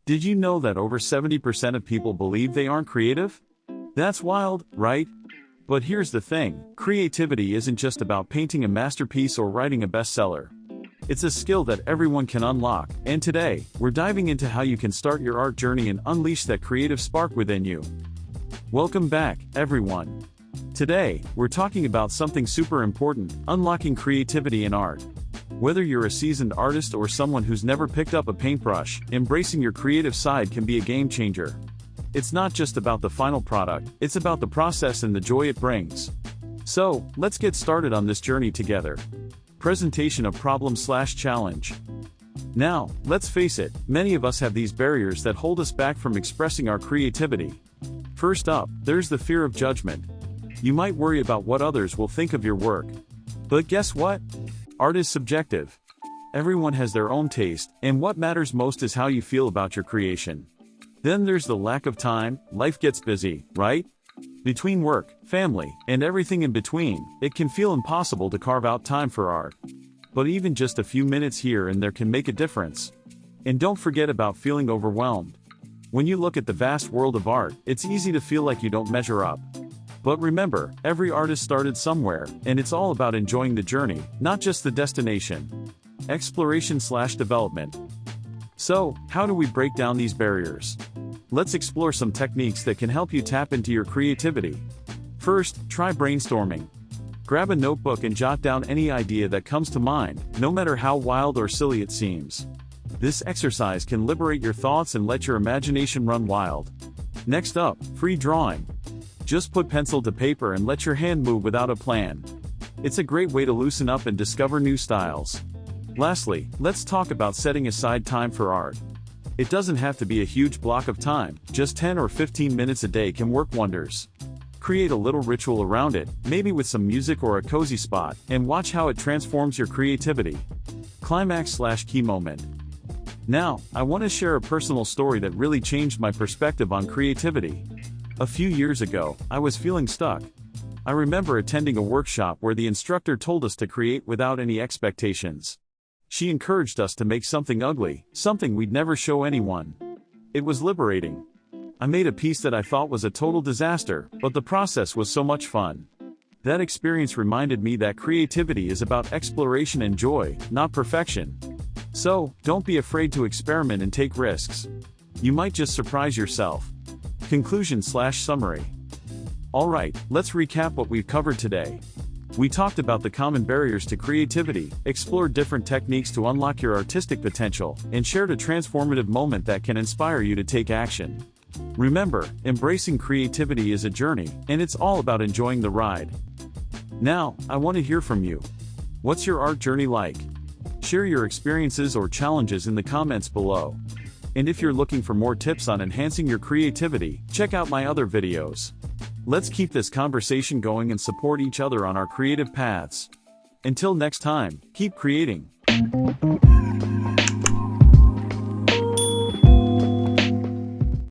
Did you know that over 70% of people believe they aren't creative? That's wild, right? But here's the thing, creativity isn't just about painting a masterpiece or writing a bestseller. It's a skill that everyone can unlock, and today, we're diving into how you can start your art journey and unleash that creative spark within you. Welcome back, everyone. Today, we're talking about something super important, unlocking creativity in art. Whether you're a seasoned artist or someone who's never picked up a paintbrush, embracing your creative side can be a game changer. It's not just about the final product, it's about the process and the joy it brings. So, let's get started on this journey together. Presentation of problem/challenge. Now, let's face it, many of us have these barriers that hold us back from expressing our creativity. First up, there's the fear of judgment. You might worry about what others will think of your work. But guess what? Art is subjective. Everyone has their own taste, and what matters most is how you feel about your creation. Then there's the lack of time. Life gets busy, right? Between work, family, and everything in between, it can feel impossible to carve out time for art. But even just a few minutes here and there can make a difference. And don't forget about feeling overwhelmed. When you look at the vast world of art, it's easy to feel like you don't measure up. But remember, every artist started somewhere, and it's all about enjoying the journey, not just the destination. Exploration/development. So, how do we break down these barriers? Let's explore some techniques that can help you tap into your creativity. First, try brainstorming. Grab a notebook and jot down any idea that comes to mind, no matter how wild or silly it seems. This exercise can liberate your thoughts and let your imagination run wild. Next up, free drawing. Just put pencil to paper and let your hand move without a plan. It's a great way to loosen up and discover new styles. Lastly, let's talk about setting aside time for art. It doesn't have to be a huge block of time, just 10 or 15 minutes a day can work wonders. Create a little ritual around it, maybe with some music or a cozy spot, and watch how it transforms your creativity. Climax/key moment. Now, I want to share a personal story that really changed my perspective on creativity. A few years ago, I was feeling stuck. I remember attending a workshop where the instructor told us to create without any expectations. She encouraged us to make something ugly, something we'd never show anyone. It was liberating. I made a piece that I thought was a total disaster, but the process was so much fun. That experience reminded me that creativity is about exploration and joy, not perfection. So, don't be afraid to experiment and take risks. You might just surprise yourself. Conclusion/summary. Alright, let's recap what we've covered today. We talked about the common barriers to creativity, explored different techniques to unlock your artistic potential, and shared a transformative moment that can inspire you to take action. Remember, embracing creativity is a journey, and it's all about enjoying the ride. Now, I want to hear from you. What's your art journey like? Share your experiences or challenges in the comments below. And if you're looking for more tips on enhancing your creativity, check out my other videos. Let's keep this conversation going and support each other on our creative paths. Until next time, keep creating.